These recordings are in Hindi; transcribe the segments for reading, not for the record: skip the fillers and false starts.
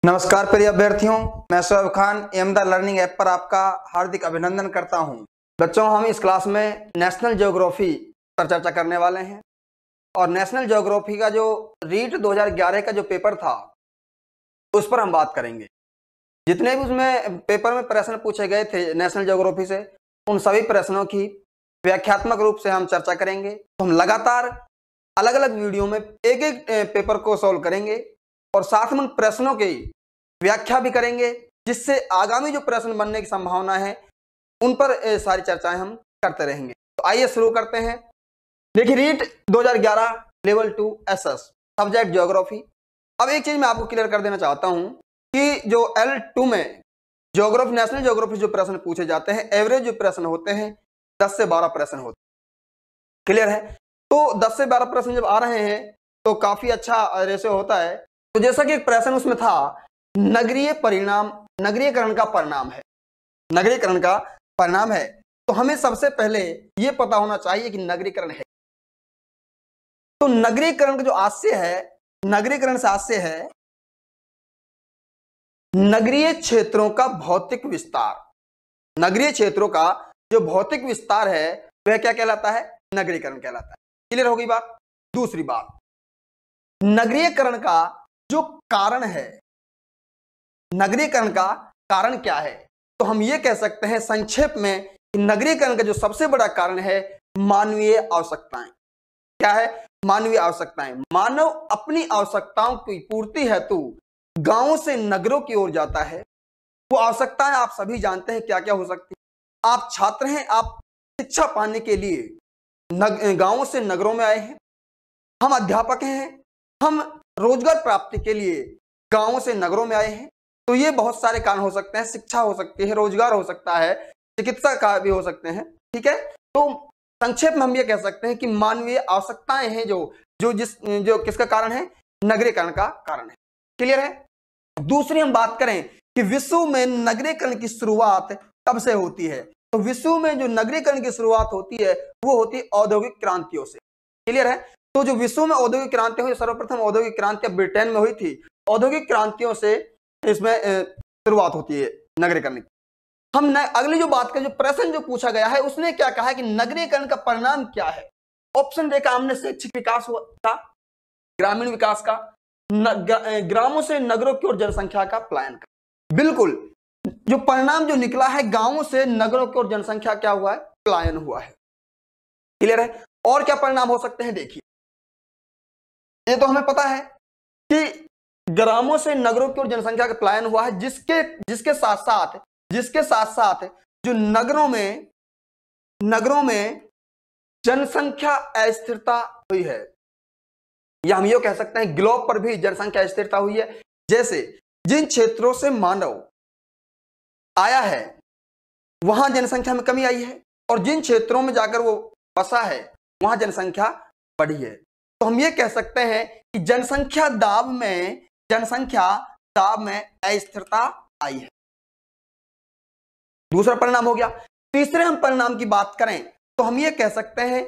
नमस्कार प्रिय अभ्यर्थियों, मैं Shoaib Khan am the learning app पर आपका हार्दिक अभिनंदन करता हूं। बच्चों, हम इस क्लास में नेशनल ज्योग्राफी पर चर्चा करने वाले हैं और नेशनल ज्योग्राफी का जो रीट 2011 का जो पेपर था उस पर हम बात करेंगे। जितने भी उसमें पेपर में प्रश्न पूछे गए थे नेशनल ज्योग्राफी से, उन सभी प्रश्नों की व्याख्यात्मक रूप से हम चर्चा करेंगे। तो हम लगातार अलग अलग वीडियो में एक एक पेपर को सॉल्व करेंगे और साथ में प्रश्नों की व्याख्या भी करेंगे, जिससे आगामी जो प्रश्न बनने की संभावना है उन पर सारी चर्चाएं हम करते रहेंगे। तो आइए शुरू करते हैं। देखिए, REET 2011 level 2 SS subject geography. अब एक चीज मैं आपको क्लियर कर देना चाहता हूं कि जो L2 में ज्योग्राफी, नेशनल ज्योग्राफी जो प्रश्न पूछे जाते हैं, एवरेज जो प्रश्न होते हैं 10 से 12 प्रश्न होते हैं। क्लियर है? तो 10 से 12 प्रश्न जब आ रहे हैं तो काफी अच्छा रेशो होता है। तो जैसा कि एक प्रश्न उसमें था, नगरीय परिणाम, नगरीयकरण का परिणाम है, नगरीकरण का परिणाम है। तो हमें सबसे पहले यह पता होना चाहिए कि नगरीकरण है। तो नगरीकरण का जो आशय है, नगरीकरण से आशय है नगरीय क्षेत्रों का भौतिक विस्तार। नगरीय क्षेत्रों का जो भौतिक विस्तार है वह क्या कहलाता है? नगरीकरण कहलाता है। क्लियर हो गई बात? दूसरी बात, नगरीयकरण का जो कारण है, नगरीकरण का कारण क्या है? तो हम ये कह सकते हैं संक्षेप में कि नगरीकरण का जो सबसे बड़ा कारण है मानवीय आवश्यकताएं। क्या है? मानवीय आवश्यकताएं। मानव अपनी आवश्यकताओं की पूर्ति हेतु गांवों से नगरों की ओर जाता है। वो आवश्यकताएं आप सभी जानते हैं क्या क्या हो सकती है। आप छात्र हैं, आप शिक्षा पाने के लिए गांवों से नगरों में आए हैं। हम अध्यापक हैं, हम रोजगार प्राप्ति के लिए गांवों से नगरों में आए हैं। तो ये बहुत सारे कारण हो सकते हैं। शिक्षा हो सकती है, रोजगार हो सकता है, चिकित्सा का भी हो सकते हैं। ठीक है? तो संक्षेप में हम ये कह सकते हैं कि मानवीय आवश्यकताएं हैं जो किसका कारण है? नगरीकरण का कारण है। क्लियर है? दूसरी हम बात करें कि विश्व में नगरीकरण की शुरुआत कब से होती है? तो विश्व में जो नगरीकरण की शुरुआत होती है वो होती है औद्योगिक क्रांतियों से। क्लियर है? तो जो विश्व में औद्योगिक क्रांति हुई, सर्वप्रथम औद्योगिक क्रांति ब्रिटेन में हुई थी। औद्योगिक क्रांतियों से इसमें शुरुआत होती है नगरीकरण की। हम अगली जो बात करें, जो प्रश्न जो पूछा गया है उसने क्या कहा है कि नगरीकरण का परिणाम क्या है? ऑप्शन देखा हमने, शैक्षिक विकास का, ग्रामीण विकास का, ग्रामों से नगरों की ओर जनसंख्या का पलायन का। बिल्कुल, जो परिणाम जो निकला है, गांवों से नगरों की ओर जनसंख्या क्या हुआ है? पलायन हुआ है। क्लियर है? और क्या परिणाम हो सकते हैं? देखिए, ये तो हमें पता है कि ग्रामों से नगरों की ओर जनसंख्या का पलायन हुआ है, जिसके साथ साथ जो नगरों में जनसंख्या अस्थिरता हुई है, या हम ये कह सकते हैं ग्लोब पर भी जनसंख्या अस्थिरता हुई है। जैसे जिन क्षेत्रों से मानव आया है वहां जनसंख्या में कमी आई है, और जिन क्षेत्रों में जाकर वो बसा है वहां जनसंख्या बढ़ी है। तो हम ये कह सकते हैं कि जनसंख्या दाब में अस्थिरता आई है। दूसरा परिणाम हो गया। तीसरे हम परिणाम की बात करें तो हम ये कह सकते हैं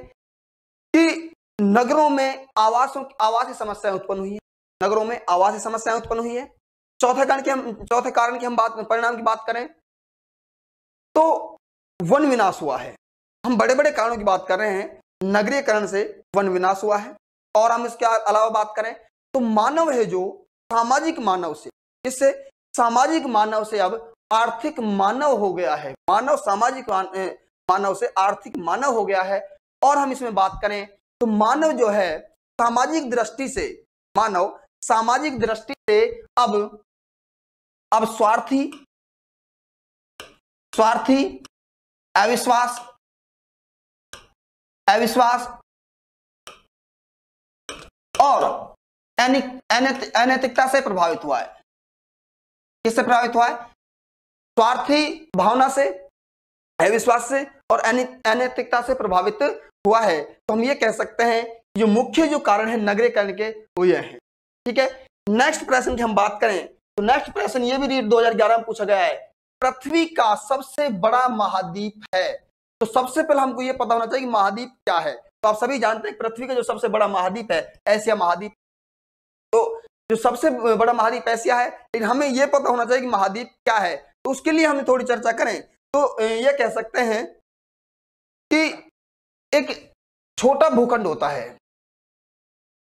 कि नगरों में आवासीय समस्याएं उत्पन्न हुई है। नगरों में आवासीय समस्याएं उत्पन्न हुई है। चौथे कारण की हम परिणाम की बात करें तो वन विनाश हुआ है। हम बड़े बड़े कारणों की बात कर रहे हैं, नगरीकरण से वन विनाश हुआ है। और हम इसके अलावा बात करें तो मानव है जो सामाजिक मानव से, इससे सामाजिक मानव से अब आर्थिक मानव हो गया है। मानव सामाजिक मानव से आर्थिक मानव हो गया है। और हम इसमें बात करें तो मानव जो है सामाजिक दृष्टि से अब स्वार्थी, अविश्वास और अनैतिकता से प्रभावित हुआ है। किससे प्रभावित हुआ है? स्वार्थी भावना से, अविश्वास से और अनैतिकता से प्रभावित हुआ है। तो हम ये कह सकते हैं जो मुख्य जो कारण है नगरीकरण के वो ये हैं। ठीक है? नेक्स्ट प्रश्न की हम बात करें तो नेक्स्ट प्रश्न ये भी रीट 2011 में पूछा गया है, पृथ्वी का सबसे बड़ा महाद्वीप है। तो सबसे पहले हमको ये पता होना चाहिए कि महाद्वीप क्या है। तो आप सभी जानते हैं पृथ्वी का जो सबसे बड़ा महाद्वीप है एशिया महाद्वीप। तो जो सबसे बड़ा महाद्वीप एशिया है, लेकिन हमें यह पता होना चाहिए कि महाद्वीप क्या है। तो उसके लिए हम थोड़ी चर्चा करें तो यह कह सकते हैं कि एक छोटा भूखंड होता है,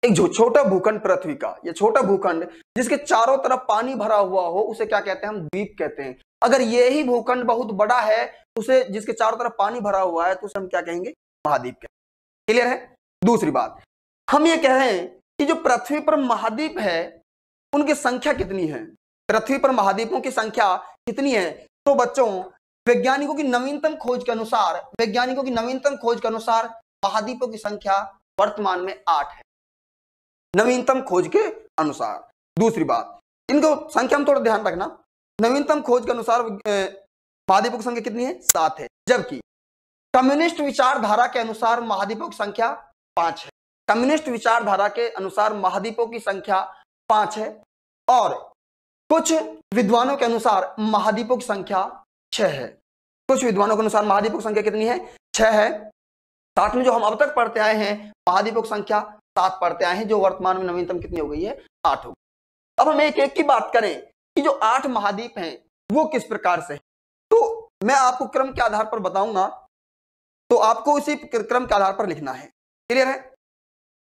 एक जो छोटा भूखंड पृथ्वी का, ये छोटा भूखंड जिसके चारों तरफ पानी भरा हुआ हो, उसे क्या कहते हैं? हम द्वीप कहते हैं। अगर यही भूखंड बहुत बड़ा है, उसे जिसके चारों तरफ पानी भरा हुआ है, तो उसे हम क्या कहेंगे? महाद्वीप कहेंगे। क्लियर है? दूसरी बात, हम ये कह रहे हैं कि जो पृथ्वी पर महाद्वीप है उनकी संख्या कितनी है? पृथ्वी पर महाद्वीपों की संख्या कितनी है? तो बच्चों, वैज्ञानिकों की नवीनतम खोज के अनुसार महाद्वीपों की संख्या वर्तमान में 8 है, नवीनतम खोज के अनुसार। दूसरी बात, इनको संख्या में थोड़ा ध्यान रखना, नवीनतम खोज के अनुसार महाद्वीपों की संख्या कितनी है? 7 है, जबकि कम्युनिस्ट विचारधारा के अनुसार महाद्वीपों की संख्या 5 है। कम्युनिस्ट विचारधारा के अनुसार महाद्वीपों की संख्या 5 है और कुछ विद्वानों के अनुसार महाद्वीपों की संख्या 6 है। कुछ विद्वानों के अनुसार महाद्वीपों की संख्या कितनी है? 6 है। साथ में जो हम अब तक पढ़ते आए हैं महाद्वीपों की संख्या 7 पढ़ते आए हैं, जो वर्तमान में नवीनतम कितनी हो गई है? 8 हो गई। अब हम एक एक की बात करें कि जो 8 महाद्वीप हैं वो किस प्रकार से हैं। तो मैं आपको क्रम के आधार पर बताऊंगा, तो आपको उसी क्रम के आधार पर लिखना है। क्लियर है?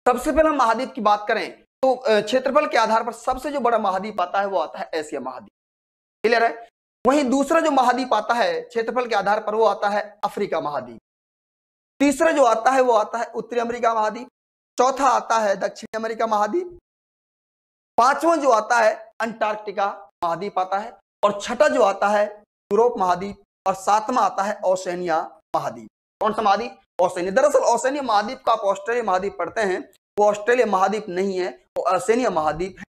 सबसे पहले हम महाद्वीप की बात करें तो क्षेत्रफल के आधार पर सबसे जो बड़ा महाद्वीप आता है वो आता है एशिया महाद्वीप। क्लियर है? वहीं दूसरा जो महाद्वीप आता है क्षेत्रफल के आधार पर वो आता है अफ्रीका महाद्वीप। तीसरा जो आता है वो आता है उत्तरी अमेरिका महाद्वीप। चौथा आता है दक्षिणी अमेरिका महाद्वीप। पांचवा जो आता है अंटार्कटिका महाद्वीप आता है, और छठा जो आता है यूरोप महाद्वीप, और सातवां आता है ओशनिया महाद्वीप। कौन सा महाद्वीप? ओशनिया। दरअसल ओशनिया महाद्वीप को आप ऑस्ट्रेलिया महाद्वीप पढ़ते हैं, वो ऑस्ट्रेलिया महाद्वीप नहीं है, वो ओशनिया महाद्वीप है।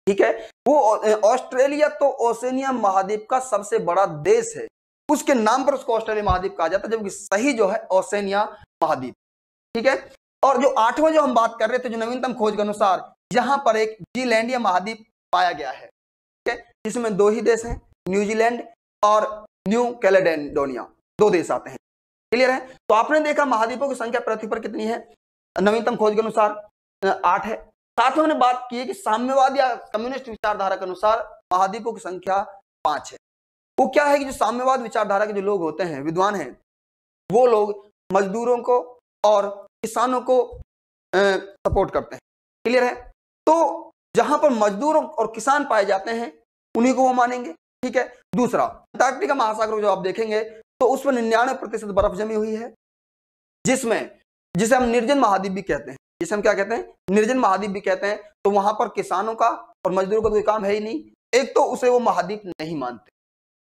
ठीक है? वो ऑस्ट्रेलिया तो ओशनिया महाद्वीप का सबसे बड़ा देश है, उसके नाम पर उसको ऑस्ट्रेलिया महाद्वीप कहा जाता है, जबकि सही जो है ओशनिया महाद्वीप। ठीक है? और जो 8वां जो हम बात कर रहे थे, जो नवीनतम खोज के अनुसार यहां पर एक ग्रीनलैंडिया महाद्वीप पाया गया है। ठीक है? जिसमें 2 ही देश हैं, न्यूजीलैंड और न्यू कैलेडोनिया, 2 देश आते हैं। क्लियर है? तो आपने देखा महाद्वीपों की संख्या पृथ्वी पर कितनी है? नवीनतम खोज के अनुसार 8 है। साथ में हमने बात की है कि साम्यवाद या कम्युनिस्ट विचारधारा के अनुसार महाद्वीपों की संख्या 5 है। वो क्या है कि जो साम्यवाद विचारधारा के जो लोग होते हैं, विद्वान हैं, वो लोग मजदूरों को और किसानों को सपोर्ट करते हैं। क्लियर है? तो जहां पर मजदूर और किसान पाए जाते हैं उन्हीं को वो मानेंगे। ठीक है? दूसरा, अंटार्कटिका महासागर जो आप देखेंगे तो उस पर 99% बर्फ जमी हुई है, जिसे हम निर्जन महाद्वीप भी कहते हैं। जिसे हम क्या कहते हैं? निर्जन महाद्वीप भी कहते हैं। तो वहां पर किसानों का और मजदूरों का कोई काम है ही नहीं, एक तो उसे वो महाद्वीप नहीं मानते।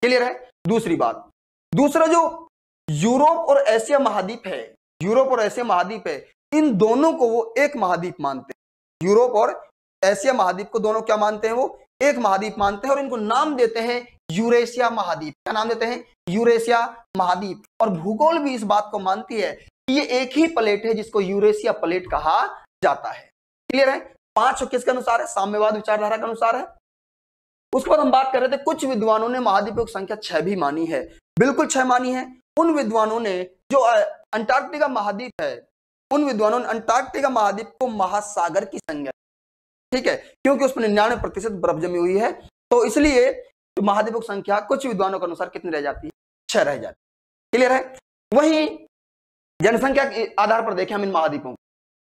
क्लियर है? दूसरी बात, दूसरा जो यूरोप और एशिया महाद्वीप है, यूरोप और एशिया महाद्वीप है, इन दोनों को वो एक महाद्वीप मानते हैं। यूरोप और एशिया महाद्वीप को दोनों क्या मानते हैं? वो एक महाद्वीप मानते हैं, और इनको नाम देते हैं यूरेशिया महाद्वीप। क्या नाम देते हैं? यूरेशिया महाद्वीप। और भूगोल भी इस बात को मानती है कि ये एक ही प्लेट है जिसको यूरेशिया प्लेट कहा जाता है। क्लियर है? 5 किसके अनुसार है? साम्यवाद विचारधारा के अनुसार है। उसके बाद हम बात कर रहे थे, कुछ विद्वानों ने महाद्वीपों की संख्या 6 भी मानी है। बिल्कुल 6 मानी है। उन विद्वानों ने जो अंटार्कटिका महाद्वीप है, उन विद्वानों ने अंटार्कटिका महाद्वीप को महासागर की संज्ञा, ठीक है, क्योंकि उसमें 99% बर्फ जमी हुई है। तो इसलिए महाद्वीपों की संख्या कुछ विद्वानों के अनुसार कितनी रह जाती है? 6 रह जाती है। क्लियर है? वहीं जनसंख्या के आधार पर देखें हम इन महाद्वीपों,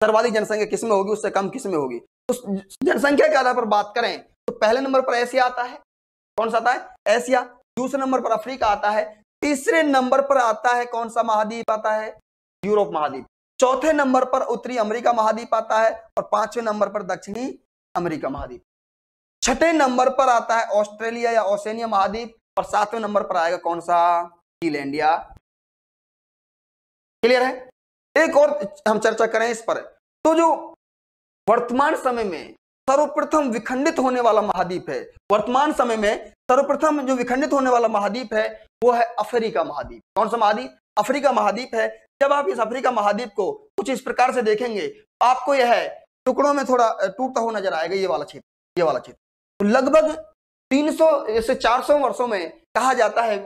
सर्वाधिक जनसंख्या किसमें होगी, उससे कम किसमें होगी। तो जनसंख्या के आधार पर बात करें तो पहले नंबर पर एशिया आता है। कौन सा आता है? एशिया। दूसरे नंबर पर अफ्रीका आता है। तीसरे नंबर पर आता है कौन सा महाद्वीप आता है? यूरोप महाद्वीप। चौथे नंबर पर उत्तरी अमेरिका महाद्वीप आता है, और 5वें नंबर पर दक्षिणी अमेरिका महाद्वीप। छठे नंबर पर आता है ऑस्ट्रेलिया या ओशनिया महाद्वीप, और 7वें नंबर पर आएगा कौन सा? ग्रीनलैंडिया। क्लियर है? एक और हम चर्चा करें इस पर, तो जो वर्तमान समय में सर्वप्रथम विखंडित होने वाला महाद्वीप है, वर्तमान समय में सर्वप्रथम जो विखंडित होने वाला महाद्वीप है वो है अफ्रीका महाद्वीप। कौन सा महाद्वीप? अफ्रीका महाद्वीप है। जब आप इस अफ्रीका महाद्वीप को कुछ इस प्रकार से देखेंगे, आपको यह टुकड़ों में थोड़ा टूटता हुआ नजर आएगा, ये वाला क्षेत्र, ये वाला क्षेत्र। तो लगभग 300 से 400 वर्षों में कहा जाता है,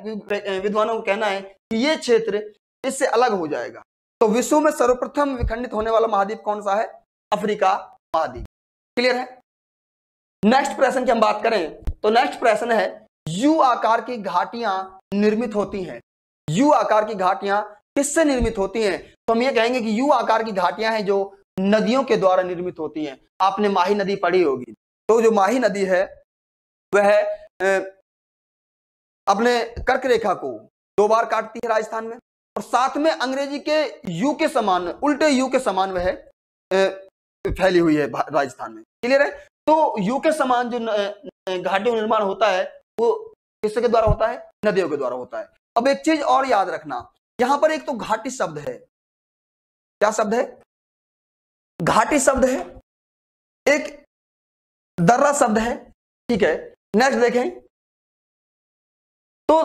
विद्वानों का कहना है कि ये क्षेत्र इससे अलग हो जाएगा। तो विश्व में सर्वप्रथम विखंडित होने वाला महाद्वीप कौन सा है? अफ्रीका महाद्वीप। क्लियर है? नेक्स्ट प्रश्न की हम बात करें तो नेक्स्ट प्रश्न है, यू आकार की घाटियां निर्मित होती हैं। यू आकार की घाटियां किससे निर्मित होती हैं? तो हम ये कहेंगे कि यू आकार की घाटियां हैं जो नदियों के द्वारा निर्मित होती हैं। आपने माही नदी पढ़ी होगी, तो जो माही नदी है वह अपने कर्क रेखा को 2 बार काटती है राजस्थान में, और साथ में अंग्रेजी के यू के समान, उल्टे यू के समान वह फैली हुई है राजस्थान में। क्लियर है? तो यू के समान जो घाटियों निर्माण होता है वो किसके द्वारा होता है? नदियों के द्वारा होता है। अब एक चीज और याद रखना, यहां पर एक तो घाटी शब्द है। क्या शब्द है? घाटी शब्द है, एक दर्रा शब्द है। ठीक है, नेक्स्ट देखें तो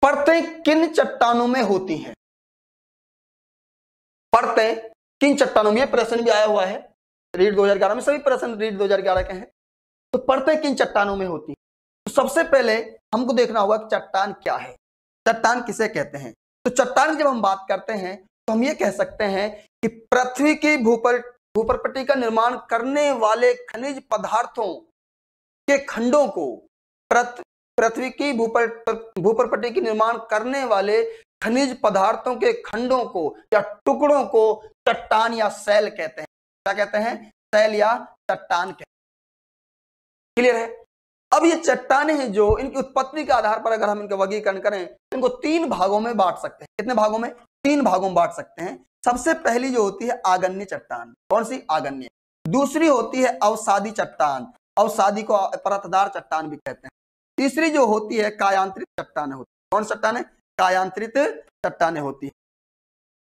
परतें किन चट्टानों में होती हैं? परतें किन चट्टानों में, यह प्रश्न भी आया हुआ है रीड 2011 में, सभी प्रश्न रीड 2011 के हैं। तो परतें किन चट्टानों में होती हैं? तो सबसे पहले हमको देखना होगा कि चट्टान क्या है, चट्टान किसे कहते हैं। तो चट्टान की जब हम बात करते हैं तो हम ये कह सकते हैं कि पृथ्वी की भूपटपट्टी का निर्माण करने वाले खनिज पदार्थों के खंडों को, पृथ्वी की भूपटपट्टी की निर्माण करने वाले खनिज पदार्थों के खंडों को या टुकड़ों को चट्टान या शैल कहते हैं। क्या कहते हैं? शैल या चट्टान कहते हैं। क्लियर है? अब ये चट्टानें हैं जो इनकी उत्पत्ति के आधार पर अगर हम इनका वर्गीकरण करें इनको 3 भागों में बांट सकते हैं। कितने भागों में? 3 भागों में बांट सकते हैं। सबसे पहली जो होती है आगन्य चट्टान। कौन सी? आगन्य। दूसरी होती है अवसादी चट्टान, अवसादी को परतदार चट्टान भी कहते हैं। तीसरी जो होती है कायांतरित चट्टानें होती है। कौन चट्टानें? कायांतरित चट्टानें होती है,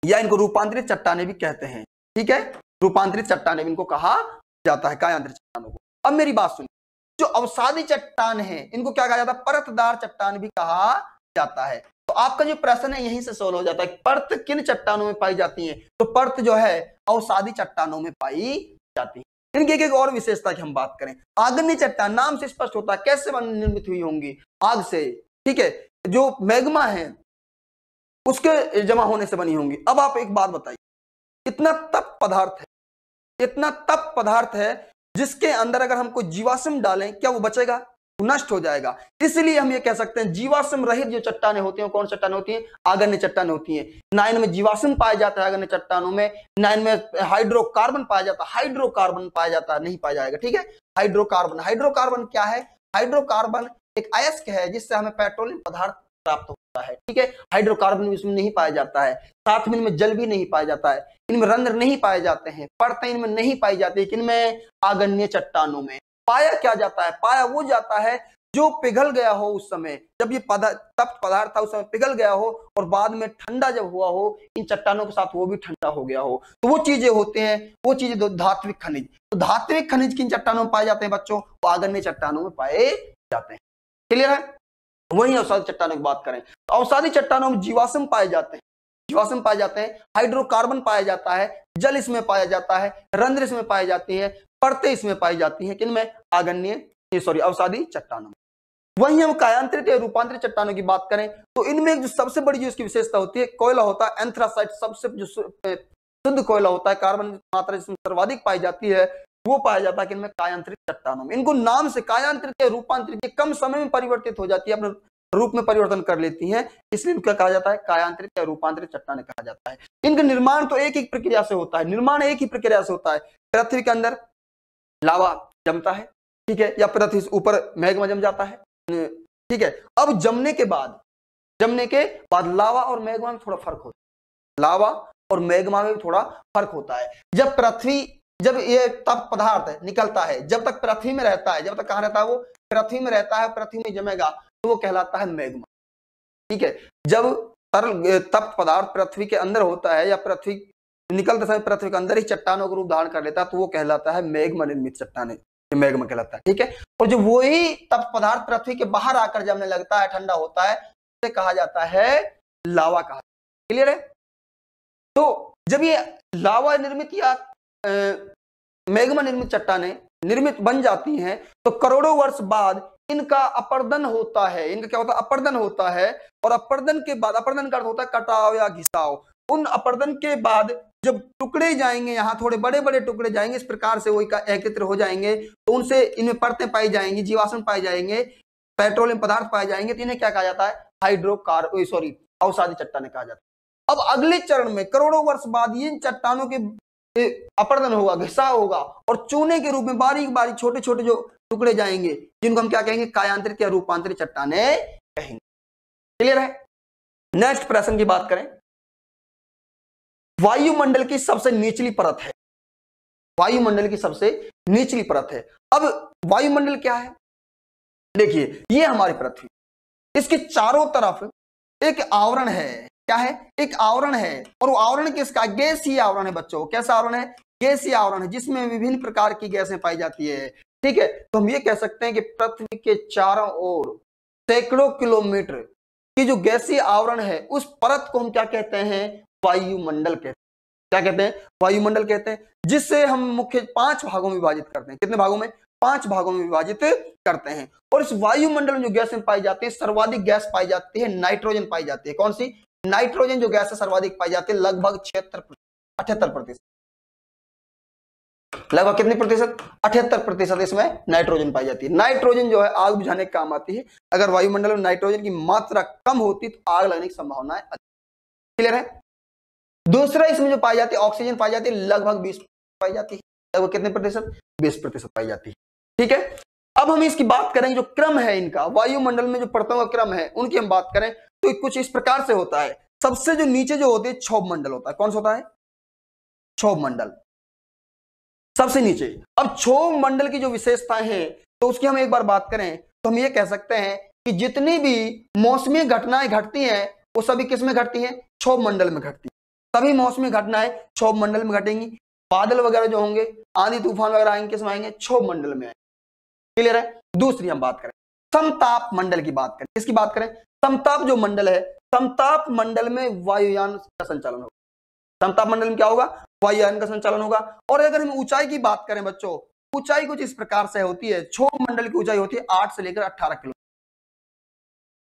या इनको रूपांतरित चट्टानें भी कहते हैं। ठीक है, रूपांतरित चट्टानें भी इनको कहा जाता है, कायांतरित चट्टानों को। अब मेरी बात सुनिए, जो अवसादी चट्टान है इनको क्या कहा जाता है? परतदार चट्टान भी कहा जाता है। तो आपका जो प्रश्न है यहीं से सोल्व हो जाता है, परत किन चट्टानों में पाई जाती है? तो परत जो है अवसादी चट्टानों में पाई जाती है। इनकी एक और विशेषता की हम बात करें, आग्नेय चट्टान नाम से स्पष्ट होता है कैसे निर्मित हुई होंगी? आग से। ठीक है, जो मैग्मा है उसके जमा होने से बनी होंगी। अब आप एक बात बताइए, इतना तप पदार्थ है, इतना तप पदार्थ है जिसके अंदर अगर हम कोई जीवाश्म डालें क्या वो बचेगा? नष्ट हो जाएगा। इसलिए हम ये कह सकते हैं जीवाश्म रहित जो चट्टानें होती हैं, कौन चट्टानें होती हैं? आगन्य चट्टानें होती हैं। ना इनमें जीवाश्म पाया जाता है आगन्य चट्टानों में, ना इनमें हाइड्रोकार्बन पाया जाता है। हाइड्रोकार्बन पाया जाता है? नहीं पाया जाएगा। ठीक है, हाइड्रोकार्बन, हाइड्रोकार्बन क्या है? हाइड्रोकार्बन एक अयस्क है जिससे हमें पेट्रोलियम पदार्थ प्राप्त होता है। ठीक है, हाइड्रोकार्बन इसमें नहीं पाया जाता है। साथ में इनमें जल भी नहीं पाया जाता है, इनमें रंध्र नहीं पाए जाते हैं, परतें इनमें नहीं पाई जाती है। किनमें? आगन्य चट्टानों में। पाया क्या जाता है? पाया वो जाता है जो पिघल गया हो उस समय, जब ये तप्त पदार्थ था उस समय पिघल गया हो और बाद में ठंडा जब हुआ हो इन चट्टानों के साथ वो भी ठंडा हो गया हो, तो वो चीजें होते हैं, वो चीजें धात्विक खनिज। तो धात्विक खनिज किन चट्टानों में पाए जाते हैं बच्चों? वो आगन्य चट्टानों में पाए जाते हैं। क्लियर है? वही अवसादी चट्टानों की बात करें तो अवसादी चट्टानों में जीवाश्म पाए जाते हैं, जीवाश्म पाए जाते हैं, हाइड्रोकार्बन पाया जाता है, जल इसमें पाया जाता है, रंध्र इसमें पाई जाती है, परतें इसमें पाई जाती हैं। किनमें? आगन्य सॉरी अवसादी चट्टानों में। वहीं हम कायांतरित या रूपांतरित चट्टानों की बात करें तो इनमें जो सबसे बड़ी जो इसकी विशेषता होती है, कोयला होता है एंथ्रासाइट, सबसे जो शुद्ध कोयला होता है, कार्बन मात्रा जिसमें सर्वाधिक पाई जाती है वो पाया जाता है कि इनमें कायांतरित चट्टानों में। इनको नाम से कायांतरित या रूपांतरित कम समय में परिवर्तित हो जाती है, अपने रूप में परिवर्तन कर लेती हैं, इसलिए इनको कहा जाता है कायांतरित या रूपांतरित चट्टानें कहा जाता है। इनका निर्माण तो एक ही प्रक्रिया से होता है, निर्माण एक ही प्रक्रिया से होता है। पृथ्वी के अंदर लावा जमता है, ठीक है, या पृथ्वी से ऊपर मैग्मा जम जाता है। ठीक है, अब जमने के बाद लावा और मैग्मा में थोड़ा फर्क होता है, लावा और मैग्मा में भी थोड़ा फर्क होता है। जब ये तप पदार्थ निकलता है, जब तक पृथ्वी में रहता है, जब तक कहां रहता है वो? पृथ्वी में रहता है, पृथ्वी में जमेगा तो वो कहलाता है मैग्मा। ठीक है, जब तरल तप पदार्थ पृथ्वी के अंदर होता है या पृथ्वी निकलते समय पृथ्वी के अंदर ही चट्टानों का रूप धारण कर लेता है तो वो कहलाता है मैग्मा निर्मित चट्टानें, मैग्मा कहलाता है। ठीक है, और जब वही तप पदार्थ पृथ्वी के बाहर आकर जमने लगता है, ठंडा होता है, उसे कहा जाता है लावा कहा। क्लियर है? तो जब ये लावा निर्मित या मैग्मा निर्मित चट्टानें निर्मित बन जाती हैं तो करोड़ों वर्ष बाद इनका अपर्दन होता है। इनका क्या होता है? अपर्दन होता है। और अपर्दन के बाद, अपर्दन का अर्थ होता है कटाव या घिसाव, उन अपर्दन के बाद जब टुकड़े जाएंगे, यहाँ थोड़े बड़े बड़े टुकड़े जाएंगे, इस प्रकार से वो एकत्र हो जाएंगे, तो उनसे इनमें परतें पाई जाएंगी, जीवाश्म पाए जाएंगे, पेट्रोलियम पदार्थ पाए जाएंगे, तो इन्हें क्या कहा जाता है? अवसादी चट्टानें कहा जाता है। अब अगले चरण में करोड़ों वर्ष बाद इन चट्टानों के अपरदन होगा, घिसाव होगा, और चूने के रूप में बारीक बारीक छोटे छोटे जो टुकड़े जाएंगे, जिनको हम क्या कहेंगे? कायांतरित या रूपांतरित चट्टानें कहेंगे। क्लियर है? नेक्स्ट प्रश्न की बात करें, वायुमंडल की सबसे निचली परत है, वायुमंडल की सबसे निचली परत है। अब वायुमंडल क्या है? देखिए, ये हमारी पृथ्वी, इसके चारों तरफ एक आवरण है। क्या है? एक आवरण है, और वो आवरण किसका? गैसीय आवरण है बच्चों। कैसा आवरण है? गैसीय आवरण है, जिसमें विभिन्न प्रकार की गैसें पाई जाती है। ठीक है, तो हम ये कह सकते हैं कि पृथ्वी के चारों ओर सैकड़ों किलोमीटर की जो गैसीय आवरण है, उस परत को हम क्या कहते हैं? वायुमंडल कहते हैं। क्या कहते हैं? वायुमंडल कहते हैं, जिससे हम मुख्य 5 भागों में विभाजित करते हैं। कितने भागों में? 5 भागों में विभाजित करते हैं। और इस वायुमंडल में जो गैसें पाई जाती है, सर्वाधिक गैस पाई जाती है नाइट्रोजन पाई जाती है। कौन सी? नाइट्रोजन जो गैस है सर्वाधिक पाई जाती है, लगभग 78%। लगभग कितने प्रतिशत? 78% इसमें नाइट्रोजन पाई जाती है। नाइट्रोजन जो है आग बुझाने के काम आती है। अगर वायुमंडल में नाइट्रोजन की मात्रा कम होती तो आग लगने की संभावना है। क्लियर है? दूसरा, इसमें जो पाई जाती है ऑक्सीजन पाई जाती है, लगभग 20 पाई जाती है। लगभग कितने प्रतिशत? 20% पाई जाती है। ठीक है, अब हम इसकी बात करें, जो क्रम है इनका, वायुमंडल में जो परतों का क्रम है, उनकी हम बात करें तो कुछ इस प्रकार से होता है। सबसे जो नीचे जो होते हैं क्षोभ मंडल होता है। कौन सा होता है? क्षोभ मंडल, सबसे नीचे। अब क्षोभ मंडल की जो विशेषताएं हैं, तो उसकी हम एक बार बात करें तो हम ये कह सकते हैं कि जितनी भी मौसमी घटनाएं घटती हैं, वो सभी किस में घटती हैं? क्षोभ मंडल में घटती है। सभी मौसमी घटनाएं क्षोभ मंडल में घटेंगी। बादल वगैरह जो होंगे, आंधी तूफान वगैरह आएंगे, किस में आएंगे? क्षोभ मंडल में आएंगे। क्लियर है? दूसरी हम बात करें, समताप मंडल की बात करें। किसकी बात करें? समताप जो मंडल है, समताप मंडल में वायुयान का संचालन होगा। समताप मंडल में क्या होगा? वायुयान का संचालन होगा। और अगर हम ऊंचाई की बात करें बच्चों, ऊंचाई कुछ इस प्रकार से होती है। क्षोभ मंडल की ऊंचाई होती है 8 से लेकर 18 किलोमीटर।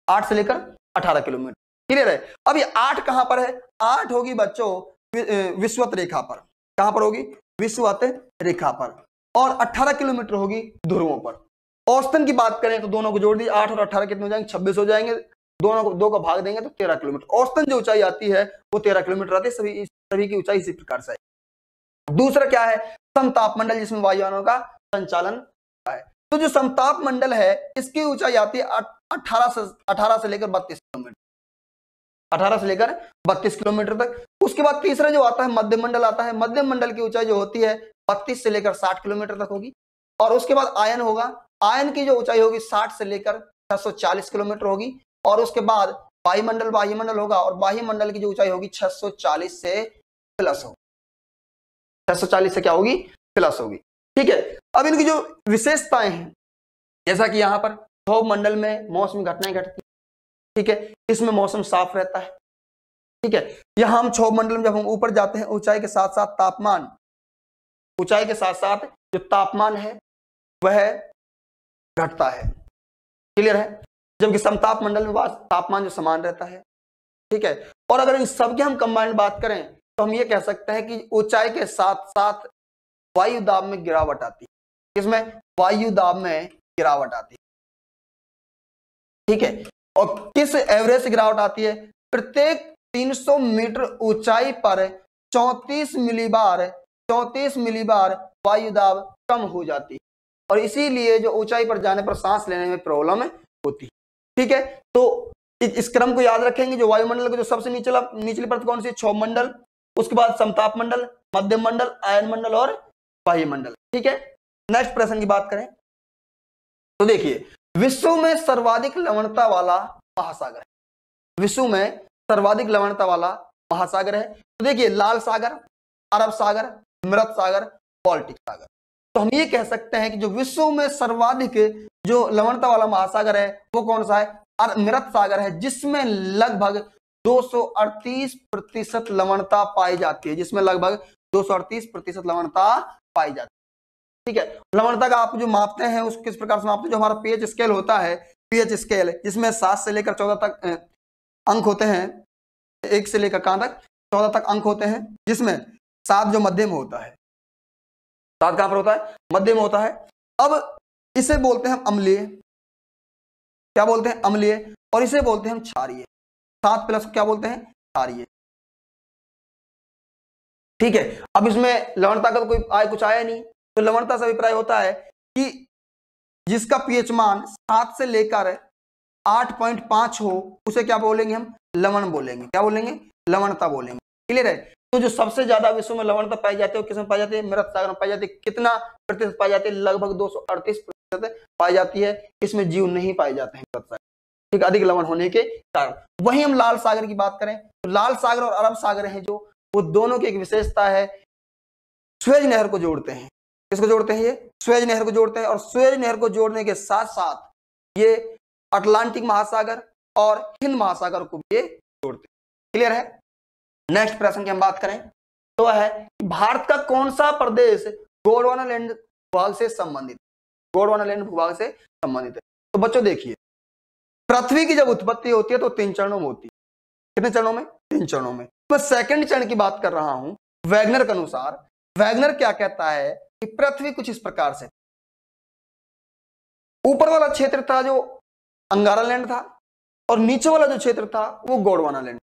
8 से लेकर 18 किलोमीटर। क्लियर है? अब ये 8 कहां पर है? 8 होगी बच्चों विषुवत रेखा पर। कहां पर होगी? विषुवत रेखा पर। और 18 किलोमीटर होगी ध्रुवों पर। औसतन की बात करें तो दोनों को जोड़ दीजिए, 8 और 18 कितने हो जाएंगे? 26 हो जाएंगे। दोनों को 2 का भाग देंगे तो 13 किलोमीटर। औसतन जो ऊंचाई आती है वो 13 किलोमीटर आती है। सभी की ऊंचाई इसी प्रकार से है। दूसरा क्या है? समताप मंडल, जिसमें वायुयानों का संचालन होता है। तो जो समताप मंडल है, इसकी ऊंचाई आती है 18 से लेकर 32 किलोमीटर। 18 से लेकर 32 किलोमीटर तक। उसके बाद तीसरा जो आता है मध्यम मंडल आता है। मध्यम मंडल की ऊंचाई जो होती है 32 से लेकर 60 किलोमीटर तक होगी। और उसके बाद आयन होगा। आयन की जो ऊंचाई होगी 60 से लेकर 640 किलोमीटर होगी। और उसके बाद वायुमंडल होगा, और वायुमंडल की जो ऊंचाई होगी 640 से प्लस होगी। 640 से क्या होगी? प्लस होगी। ठीक है, अब इनकी जो विशेषताएं हैं, जैसा कि यहां पर क्षोभ मंडल में मौसमी घटनाएं घटती, ठीक है, इसमें मौसम साफ रहता है। ठीक है, यहां हम क्षोभ मंडल में जब हम ऊपर जाते हैं, ऊंचाई के साथ साथ तापमान, ऊंचाई के साथ साथ जो तापमान है वह घटता है। क्लियर है? जबकि समताप मंडल में तापमान जो समान रहता है। ठीक है, और अगर इन सबके हम कंबाइंड बात करें तो हम ये कह सकते हैं कि ऊंचाई के साथ साथ वायु दाब में गिरावट आती है। किसमें? वायु दाब में गिरावट आती है। ठीक है, और किस एवरेज से गिरावट आती है? प्रत्येक 300 मीटर ऊंचाई पर 34 मिलीबार वायु दाब कम हो जाती है, और इसीलिए जो ऊंचाई पर जाने पर सांस लेने में प्रॉब्लम होती है। ठीक है, तो इस क्रम को याद रखेंगे। जो वायुमंडल का जो सबसे निचली परत कौन सी? क्षोभ मंडल, उसके बाद समताप मंडल, मध्यम मंडल, आयन मंडल और वायुमंडल। ठीक है, नेक्स्ट प्रश्न की बात करें तो देखिए, विश्व में सर्वाधिक लवणता वाला महासागर है। विश्व में सर्वाधिक लवणता वाला महासागर है। तो देखिए, लाल सागर, अरब सागर, मृत सागर, बाल्टिक सागर। तो हम ये कह सकते हैं कि जो विश्व में सर्वाधिक जो लवणता वाला महासागर है वो कौन सा है? मृत सागर है, जिसमें लगभग 238% लवणता पाई जाती है। जिसमें लगभग 238% लवणता पाई जाती है। ठीक है, लवणता का आप जो मापते हैं उसको किस प्रकार से मापते हैं? जो हमारा पीएच स्केल होता है, पीएच स्केल, जिसमें 7 से लेकर 14 तक अंक होते हैं। 1 से लेकर कहां तक? 14 तक अंक होते हैं, जिसमें सात जो मध्य में होता है, सात कहां पर होता है? मध्य में होता है। अब इसे बोलते हैं हम अम्लीय, क्या बोलते हैं? अम्लीय। और इसे बोलते हैं हम क्षारीय। सात प्लस क्या बोलते हैं? क्षारीय। ठीक है, अब इसमें लवणता का तो कोई कुछ आया नहीं, तो लवणता से अभिप्राय होता है कि जिसका पीएच मान 7 से लेकर 8.5 हो उसे क्या बोलेंगे हम? लवण बोलेंगे। क्या बोलेंगे? लवणता बोलेंगे। क्लियर है? तो जो सबसे ज्यादा विश्व में लवणता पाई जाती है वो किसमें पाई जाती है? मृत सागर में पाई जाती है। कितना प्रतिशत पाई जाती है? लगभग 238% पाई जाती है। इसमें जीव नहीं पाए जाते हैं मृत सागर, ठीक, अधिक लवण होने के कारण। वहीं हम लाल सागर की बात करें तो लाल सागर और अरब सागर हैं जो, वो दोनों की एक विशेषता है, स्वेज नहर को जोड़ते हैं। किसको जोड़ते हैं? ये स्वेज नहर को जोड़ते हैं। और स्वेज नहर को जोड़ने के साथ साथ ये अटलांटिक महासागर और हिंद महासागर को भी ये जोड़ते हैं। क्लियर है? नेक्स्ट प्रश्न की हम बात करें तो है भारत का कौन सा प्रदेश गोंडवाना लैंड भूभाग से संबंधित? गोंडवाना लैंड भूभाग से संबंधित है। तो बच्चों देखिए, पृथ्वी की जब उत्पत्ति होती है तो 3 चरणों में होती है। कितने चरणों में? 3 चरणों में। मैं सेकंड चरण की बात कर रहा हूं। वैगनर के अनुसार, वैगनर क्या कहता है कि पृथ्वी कुछ इस प्रकार से, ऊपर वाला क्षेत्र था जो अंगारा लैंड था, और नीचे वाला जो क्षेत्र था वो गोंडवाना लैंड,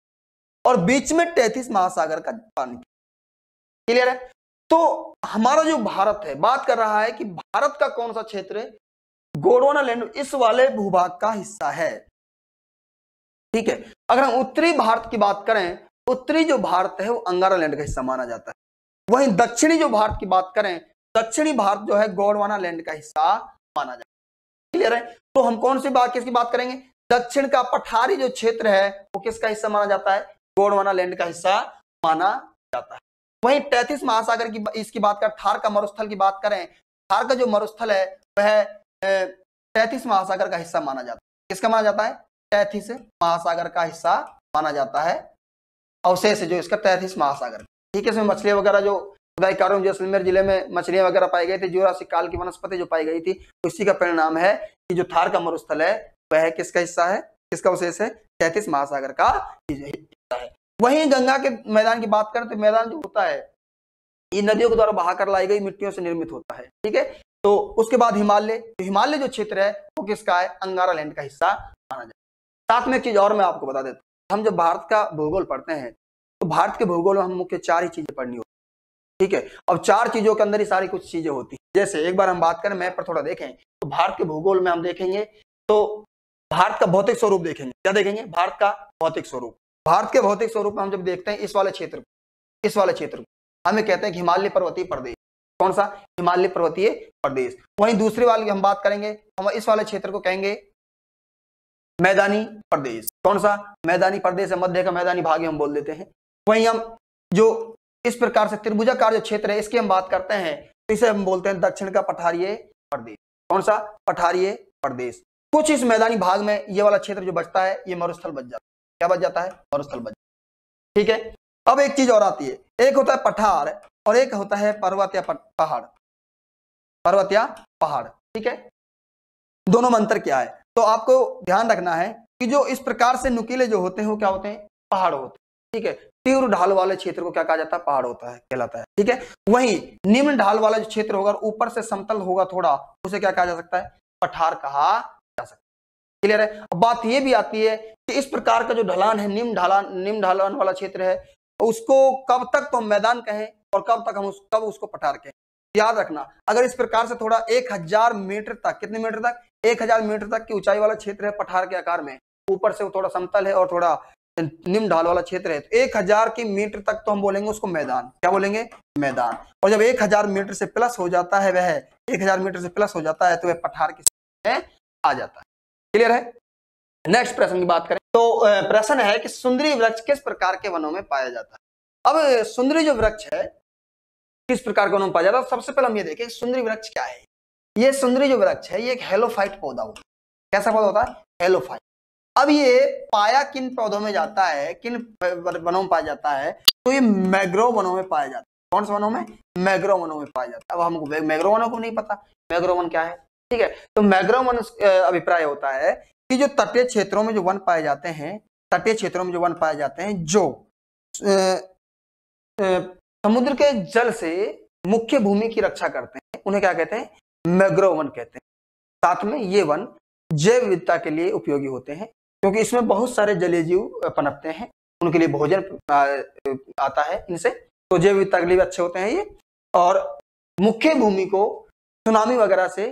और बीच में 33 महासागर का पानी। क्लियर है? तो हमारा जो भारत है, बात कर रहा है कि भारत का कौन सा क्षेत्र गोंडवाना लैंड इस वाले भूभाग का हिस्सा है। ठीक है, अगर हम उत्तरी भारत की बात करें, उत्तरी जो भारत है वो अंगारा लैंड का हिस्सा माना जाता है। वहीं दक्षिणी जो भारत की बात करें, दक्षिणी भारत जो है गोंडवाना लैंड का हिस्सा माना जाता है। क्लियर है? तो हम कौन सी बात किसकी बात करेंगे? दक्षिण का पठारी जो क्षेत्र है वो किसका हिस्सा माना जाता है? गोंडवाना लैंड का हिस्सा माना जाता है। वहीं 33 महासागर की इसकी बात कर, थार का मरुस्थल की बात करें, थार का जो मरुस्थल है वह 33 महासागर का हिस्सा माना जाता है। किसका माना जाता है? 33 महासागर का हिस्सा माना जाता है। अवशेष जो इसका 33 महासागर। ठीक है, इसमें मछलियां वगैरह जो खुदाई कार्यों में जैसलमेर जिले में मछलियां वगैरह पाई गई थी, जुरासिक काल की वनस्पति जो पाई गई थी, उसी का परिणाम है कि जो थार का मरुस्थल है वह किसका हिस्सा है? किसका अवशेष है? 33 महासागर का हिस्सा है। वहीं गंगा के मैदान की बात करें तो मैदान जो होता है ये नदियों के द्वारा बहाकर लाई गई मिट्टियों से निर्मित होता है। ठीक है, तो उसके बाद हिमालय, तो हिमालय जो क्षेत्र है वो किसका है? अंगारा लैंड का हिस्सा माना जाता है। साथ में एक चीज और मैं आपको बता देता हूं, हम जब भारत का भूगोल पढ़ते हैं तो भारत के भूगोल में हम मुख्य 4 ही चीजें पढ़नी होती है। ठीक है, अब 4 चीजों के अंदर ही सारी कुछ चीजें होती है। जैसे एक बार हम बात करें मैप पर थोड़ा देखें तो भारत के भूगोल में हम देखेंगे तो भारत का भौतिक स्वरूप देखेंगे। क्या देखेंगे? भारत का भौतिक स्वरूप। भारत के भौतिक स्वरूप में हम जब देखते हैं इस वाले क्षेत्र को, इस वाले क्षेत्र को हमें कहते हैं कि हिमालय पर्वतीय प्रदेश। कौन सा? हिमालय पर्वतीय प्रदेश। वहीं दूसरी वाली हम बात करेंगे, हम इस वाले क्षेत्र को कहेंगे मैदानी प्रदेश। कौन सा? मैदानी प्रदेश है, मध्य का मैदानी भाग हम बोल देते हैं। वहीं हम जो इस प्रकार से त्रिभुजाकार जो क्षेत्र है इसकी हम बात करते हैं तो इसे हम बोलते हैं दक्षिण का पठारीय प्रदेश। कौन सा? पठारीय प्रदेश। कुछ इस मैदानी भाग में ये वाला क्षेत्र जो बचता है ये मरुस्थल बच जाता है। क्या बच जाता है? मरुस्थल बच जाता है। ठीक है, अब एक चीज और आती है, एक होता है पठार और एक होता है पर्वत या पहाड़। पर्वत या पहाड़। ठीक है, दोनों में अंतर क्या है? तो आपको ध्यान रखना है कि जो इस प्रकार से नुकीले जो होते हैं वो क्या होते हैं? पहाड़ होते हैं। ठीक है, तीव्र ढाल वाले क्षेत्र को क्या कहा जाता है? पहाड़ होता है, कहलाता है। ठीक है, वहीं निम्न ढाल वाला जो क्षेत्र होगा, ऊपर से समतल होगा थोड़ा, उसे क्या कहा जा सकता है? पठार कहा जा सकता है। क्लियर है? अब बात ये भी आती है कि इस प्रकार का जो ढलान है, निम्न ढलान वाला क्षेत्र है, उसको कब तक तो हम मैदान कहें और कब तक हम कब उसको पठार कहें। याद रखना, अगर इस प्रकार से थोड़ा 1000 मीटर तक, कितने मीटर तक? 1000 मीटर तक की ऊंचाई वाला क्षेत्र है पठार के आकार में, ऊपर से वो थोड़ा समतल है और थोड़ा निम्न ढाल वाला क्षेत्र है, तो 1000 की मीटर तक तो हम बोलेंगे उसको मैदान। क्या बोलेंगे? मैदान। और जब 1000 मीटर से प्लस हो जाता है, वह 1000 मीटर से प्लस हो जाता है तो वह पठार की में आ जाता है। क्लियर है? नेक्स्ट प्रश्न की बात करें तो प्रश्न है कि सुंदरी वृक्ष किस प्रकार के वनों में पाया जाता है? अब सुंदरी जो वृक्ष है किस प्रकार के वनों में पाया जाता है? सबसे पहले हम ये देखें सुंदरी वृक्ष क्या है। ये सुंदरी जो वृक्ष है ये एक हेलोफाइट पौधा होता है। कैसा पौधा होता है? हेलोफाइट। अब ये पाया किन पौधों में जाता है, किन वनों में पाया जाता है? तो ये मैंग्रोव वनों में पाया जाता है। कौन से वनों में? मैंग्रोव वनों में पाया जाता है। अब हमको मैंग्रोव वनों को नहीं पता मैंग्रोव वन क्या है। ठीक है, तो मैंग्रोव वन अभिप्राय होता है कि जो तटीय क्षेत्रों में जो वन पाए जाते हैं, तटीय क्षेत्रों में जो वन पाए जाते हैं जो समुद्र के जल से मुख्य भूमि की रक्षा करते हैं, उन्हें क्या कहते हैं? मैंग्रोव वन कहते हैं। साथ में ये वन जैव विविधता के लिए उपयोगी होते हैं, क्योंकि इसमें बहुत सारे जलीय जीव पनपते हैं, उनके लिए भोजन आता है इनसे, तो जैव विविधता के लिए भी अच्छे होते हैं ये। और मुख्य भूमि को सुनामी वगैरह से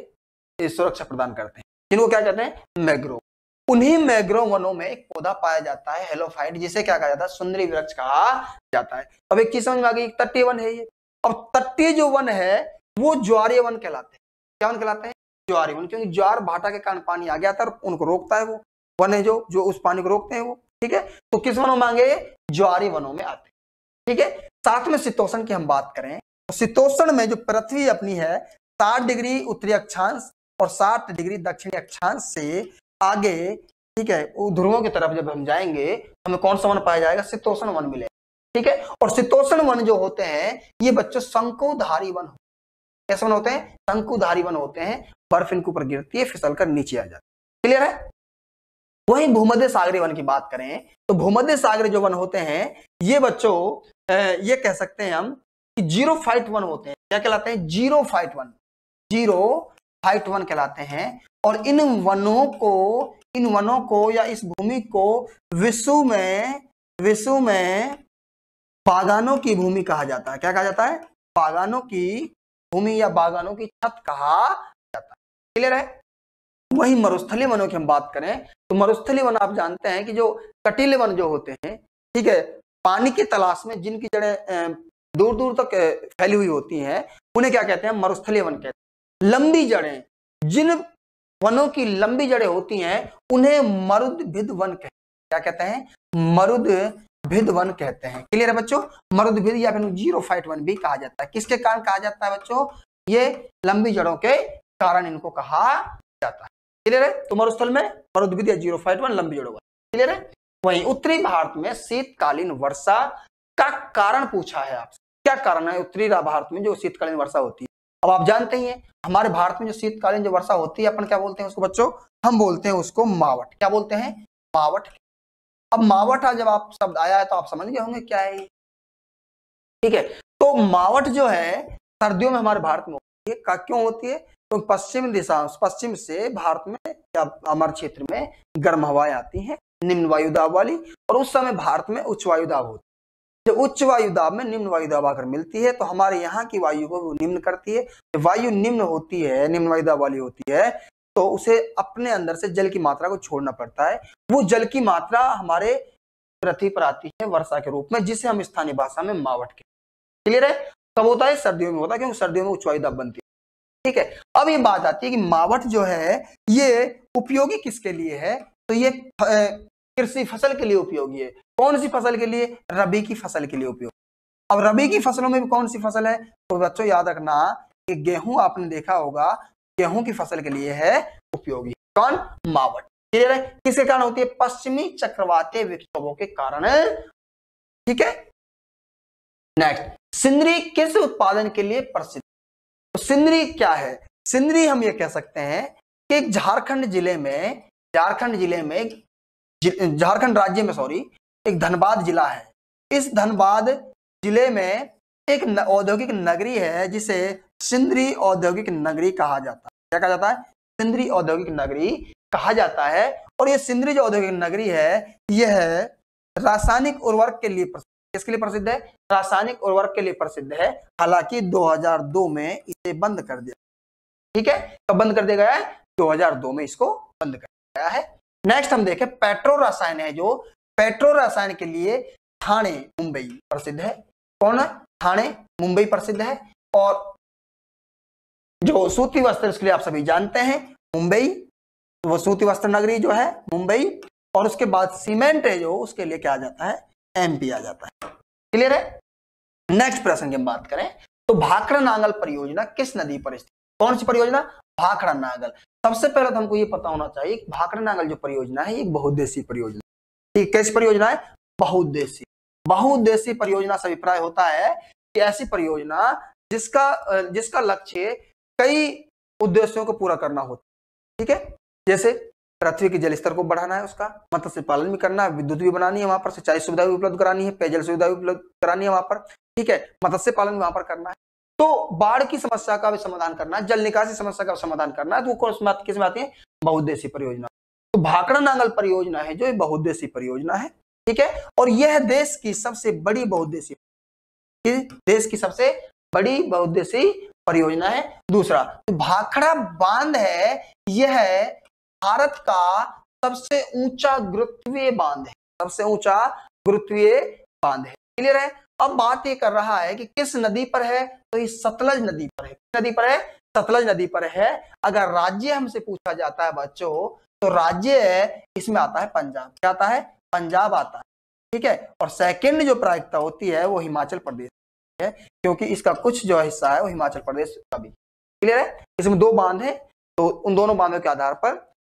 सुरक्षा प्रदान करते हैं, जिनको क्या कहते हैं? मैंग्रोव। उन्हीं मैंग्रोव वनों में एक पौधा पाया जाता है हेलोफाइट, जिसे क्या कहा जाता है? सुंदरी वृक्ष कहा जाता है। अब एक चीज समझ में आ गई, तटीय वन है ये। अब तटीय जो वन है वो ज्वारीय वन कहलाते हैं। क्या वन कहलाते हैं? ज्वारीय वन, क्योंकि ज्वार भाटा के कारण पानी आ गया था और उनको रोकता है, वो वन है जो उस पानी को रोकते हैं वो, ठीक है। तो किस वनों में आएंगे? ज्वारीय वनों में आते हैं, ठीक है। साथ में शीतोष्ण की हम बात करें तो शीतोष्ण में जो पृथ्वी अपनी है 60 डिग्री उत्तरी अक्षांश और 60 डिग्री दक्षिणी अक्षांश से आगे, ठीक है, ध्रुवों की तरफ जब हम जाएंगे हमें कौन सा वन पाया जाएगा? शीतोष्ण वन मिलेगा, ठीक है। और शीतोष्ण वन जो होते हैं ये बच्चों शंकुधारी वन, कैसे वन होते हैं? शंकुधारी वन होते हैं, बर्फ इनके ऊपर गिरती है, फिसल कर नीचे आ जाती है। क्लियर है? वहीं भूमध्य सागरीय वन की बात करें तो भूमध्य सागरीय जो वन होते हैं ये बच्चों ये कह सकते हैं हम कि जीरो फाइट वन होते हैं। क्या कहलाते हैं? Zero fight one, zero fight one कहलाते हैं। और इन वनों को या इस भूमि को विश्व में बागानों की भूमि कहा जाता है। क्या कहा जाता है? बागानों की भूमि या बागानों की छत कहा जाता है। क्लियर है? वहीं मरुस्थलीय वनों की हम बात करें तो मरुस्थलीय वन आप जानते हैं कि जो कटीले वन जो होते हैं, ठीक है, पानी की तलाश में जिनकी जड़ें दूर दूर तक फैली हुई होती हैं, उन्हें क्या कहते हैं? मरुस्थलीय वन कहते हैं। लंबी जड़ें, जिन वनों की लंबी जड़ें होती हैं उन्हें मरुद्भिद वन कहते हैं। क्या कहते हैं? मरुद्भिद वन कहते हैं। क्लियर है बच्चों? मरुद्भिद या फिर जीरो फाइट वन भी कहा जाता है। किसके कारण कहा जाता है बच्चों? ये लंबी जड़ों के कारण इनको कहा जाता है। क्लियर है? तो मरुस्थल में मरुद्भिद या जीरो फाइट वन, लंबी जड़ों वन। क्लियर है? वहीं उत्तरी भारत में शीतकालीन वर्षा का कारण पूछा है आपसे। क्या कारण है उत्तरी भारत में जो शीतकालीन वर्षा होती है? अब आप जानते ही हैं हमारे भारत में जो शीतकालीन जो वर्षा होती है अपन क्या बोलते हैं उसको बच्चों? हम बोलते हैं उसको मावठ। क्या बोलते हैं? मावठ। अब मावठ जब आप शब्द आया है तो आप समझ गए होंगे क्या है ये, ठीक है। तो मावठ जो है सर्दियों में हमारे भारत में होती है। क्यों होती है? तो पश्चिम से भारत में या हमारे क्षेत्र में गर्म हवाएं आती हैं, निम्न वायुदाब वाली, और उस समय भारत में उच्च वायुदाब होती है। जब उच्च वायुदाब में निम्न वायुदाब आकर मिलती है तो हमारे यहाँ की वायु को वो निम्न करती है। जब वायु निम्न होती है, निम्न वायुदाब वाली होती है, तो उसे अपने अंदर से जल की मात्रा को छोड़ना पड़ता है। वो जल की मात्रा हमारे पृथ्वी पर आती है वर्षा के रूप में, जिसे हम स्थानीय भाषा में मावठ कहते हैं। क्लियर है? कब होता है? सर्दियों में होता है, क्योंकि सर्दियों में उच्च वायुदाब बनती है, ठीक है। अब ये बात आती है कि मावठ जो है ये उपयोगी किसके लिए है? तो ये कृषि फसल के लिए उपयोगी है। कौन सी फसल के लिए? रबी की फसल के लिए उपयोगी। अब रबी की फसलों में भी कौन सी फसल है? तो बच्चों याद रखना कि गेहूं आपने देखा होगा, गेहूं की फसल के लिए है उपयोगी। कौन? मावठ। क्लियर है? किसके कारण होती है? पश्चिमी चक्रवातीय विक्षोभों के कारण, ठीक है। नेक्स्ट, सिंदरी किस उत्पादन के लिए प्रसिद्ध? तो सिंदरी क्या है? सिंदरी हम ये कह सकते हैं कि झारखंड राज्य में एक धनबाद जिला है। इस धनबाद जिले में एक औद्योगिक नगरी है जिसे सिंदरी औद्योगिक नगरी कहा जाता है। क्या कहा जाता है? सिंदरी औद्योगिक नगरी कहा जाता है। और ये सिंदरी जो औद्योगिक नगरी है यह रासायनिक उर्वरक के लिए प्रसिद्ध। किसके लिए प्रसिद्ध है? रासायनिक उर्वरक के लिए प्रसिद्ध है। हालांकि 2002 में इसे बंद कर दिया, ठीक है। कब बंद कर दिया गया है? 2002 में इसको बंद कर दिया गया है। नेक्स्ट हम देखें, पेट्रो रसायन है जो पेट्रो रसायन के लिए ठाणे मुंबई प्रसिद्ध है। कौन है? ठाणे मुंबई प्रसिद्ध है। और जो सूती वस्त्र इसके लिए आप सभी जानते हैं मुंबई, वो सूती वस्त्र नगरी जो है मुंबई। और उसके बाद सीमेंट है जो उसके लिए क्या आ जाता है? एमपी आ जाता है। क्लियर है? नेक्स्ट प्रश्न की हम बात करें तो भाखड़ा नांगल परियोजना किस नदी पर स्थित? कौन सी परियोजना? भाखड़ा नांगल। सबसे पहले तो हमको ये पता होना चाहिए कि भाखड़ा नांगल जो परियोजना है एक बहुउद्देशीय परियोजना। ठीक, कैसी परियोजना है? बहुउद्देशीय। बहुउद्देशीय परियोजना से अभिप्राय होता है कि ऐसी परियोजना जिसका लक्ष्य कई उद्देश्यों को पूरा करना होता है, ठीक है। जैसे पृथ्वी के जल स्तर को बढ़ाना है, उसका मत्स्य पालन भी करना है, विद्युत भी बनानी है, वहां पर सिंचाई सुविधा भी उपलब्ध करानी है, पेयजल सुविधा भी उपलब्ध करानी है वहां पर, ठीक है, मत्स्य पालन वहां पर करना है। तो बाढ़ की समस्या का भी समाधान करना है, जल निकासी समस्या का समाधान करना है, तो वो किस में आती है, बहुउद्देशीय परियोजना। तो भाखड़ा नांगल परियोजना है जो ये बहुउद्देशीय परियोजना है, ठीक है, और यह देश की सबसे बड़ी बहुउद्देशीय परियोजना है। दूसरा तो भाखड़ा बांध है, यह भारत का सबसे ऊंचा गुरुत्वीय बांध है, सबसे ऊंचा गुरुत्वीय बांध है। क्लियर है। अब बात ये कर रहा है कि किस नदी पर है, तो ये सतलज नदी पर है। किस नदी पर है, सतलज नदी पर है। अगर राज्य हमसे पूछा जाता है बच्चों, तो राज्य इसमें आता है पंजाब। क्या आता है, पंजाब आता है, ठीक है। और सेकंड जो प्रायिकता होती है वो हिमाचल प्रदेश है, क्योंकि इसका कुछ जो हिस्सा है वो हिमाचल प्रदेश का भी। क्लियर है। इसमें दो बांध है, तो उन दोनों बांधों के आधार पर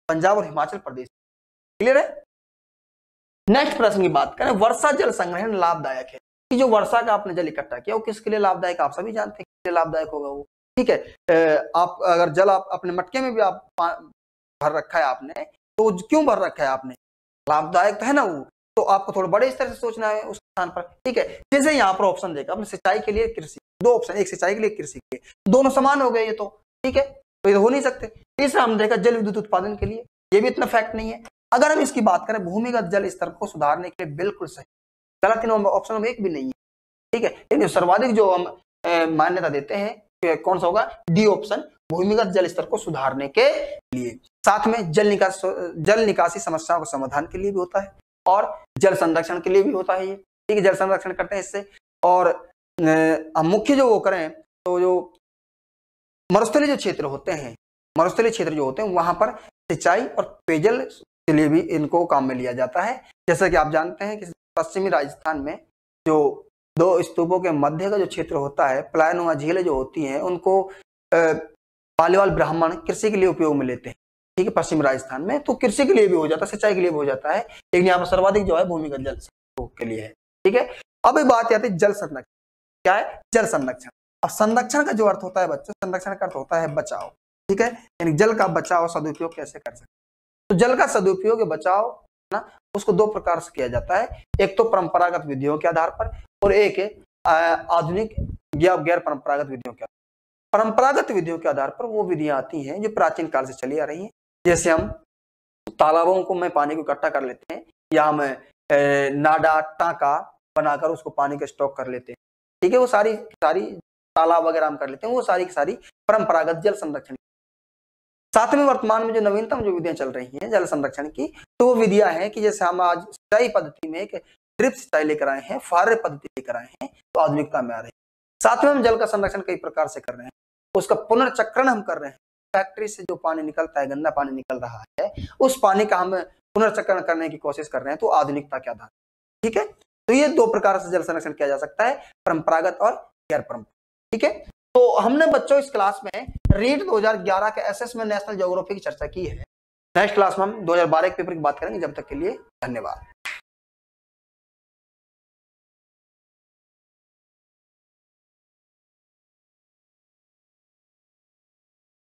पंजाब और हिमाचल प्रदेश। क्लियर है। नेक्स्ट प्रश्न की बात करें, वर्षा जल संग्रहण लाभदायक है। कि जो वर्षा का आपने जल इकट्ठा किया वो किसके लिए लाभदायक, आप सभी जानते हैं किसके लिए लाभदायक होगा वो, ठीक है। आप अगर जल आप अपने मटके में भी आप भर रखा है आपने, तो क्यों भर रखा है आपने, लाभदायक तो है ना वो। तो आपको थोड़ा बड़े स्तर से सोचना है उस स्थान पर, ठीक है। जैसे यहाँ पर ऑप्शन देखा आपने, सिंचाई के लिए कृषि, दो ऑप्शन, एक सिंचाई के लिए कृषि के लिए, दोनों समान हो गए ये तो, ठीक है, तो ये हो नहीं सकते। तीसरा हमने देखा जल विद्युत उत्पादन के लिए, ये भी इतना फैक्ट नहीं है। अगर हम इसकी बात करें भूमिगत जल स्तर को सुधारने के लिए, बिल्कुल सही, गलत इन ऑप्शन में एक भी नहीं है, ठीक है। लेकिन सर्वाधिक जो हम मान्यता देते हैं कौन सा होगा, डी ऑप्शन, भूमिगत जल स्तर को सुधारने के लिए। साथ में जल निकासी समस्याओं के समाधान के लिए भी होता है, और जल संरक्षण के लिए भी होता है ये, ठीक है। जल संरक्षण करते हैं इससे। और हम मुख्य जो वो करें, तो जो मरुस्थलीय जो क्षेत्र होते हैं, मरुस्थलीय क्षेत्र जो होते हैं वहां पर सिंचाई और पेयजल के लिए भी इनको काम में लिया जाता है। जैसा कि आप जानते हैं कि पश्चिमी राजस्थान में जो दो स्तूपों के मध्य का जो क्षेत्र होता है, पलायनुमा झीलें जो होती हैं, उनको पालीवाल ब्राह्मण कृषि के लिए उपयोग में लेते हैं, ठीक है, पश्चिमी राजस्थान में। तो कृषि के लिए भी हो जाता है, सिंचाई के लिए भी हो जाता है, लेकिन यहाँ पर सर्वाधिक जो है भूमिगत जल के लिए है, ठीक है। अब एक बात आती है जल संरक्षण। क्या है, जल संरक्षण। अब संरक्षण का जो अर्थ होता है बच्चों, संरक्षण का अर्थ होता है बचाव, ठीक है, यानी जल का बचाव सदुपयोग कैसे कर सकते। तो जल का सदुपयोग बचाव ना, उसको दो प्रकार से किया जाता है। एक तो परंपरागत विधियों के आधार पर, और एक आधुनिक या गैर परंपरागत विधियों के आधार पर। परंपरागत विधियों के आधार पर वो विधियां आती हैं जो प्राचीन काल से चली आ रही हैं। जैसे हम तालाबों को में पानी को इकट्ठा कर लेते हैं, या हम नाडा टांका बनाकर उसको पानी का स्टॉक कर लेते हैं, ठीक है। वो सारी तालाब वगैरह हम कर लेते हैं, वो सारी की सारी परंपरागत जल संरक्षण। साथ में वर्तमान में जो नवीनतम जो विधियां चल रही हैं जल संरक्षण की, तो वो विधियां हैं कि जैसे हम आज सिंचाई पद्धति में एक ड्रिप सिंचाई लेकर आए हैं, फुहारे पद्धति लेकर आए हैं, तो आधुनिकता में आ रही है। साथ में हम जल का संरक्षण कई प्रकार से कर रहे हैं, उसका पुनर्चक्रण हम कर रहे हैं। फैक्ट्री से जो पानी निकलता है, गंदा पानी निकल रहा है, उस पानी का हम पुनर्चक्रण करने की कोशिश कर रहे हैं, तो आधुनिकता के आधार, ठीक है। तो ये दो प्रकार से जल संरक्षण किया जा सकता है, परंपरागत और गैर परंपरागत, ठीक है। तो हमने बच्चों इस क्लास में रीट 2011 के एसएस में नेशनल ज्योग्राफी की चर्चा की है। नेक्स्ट क्लास में हम 2012 के पेपर की बात करेंगे। जब तक के लिए धन्यवाद।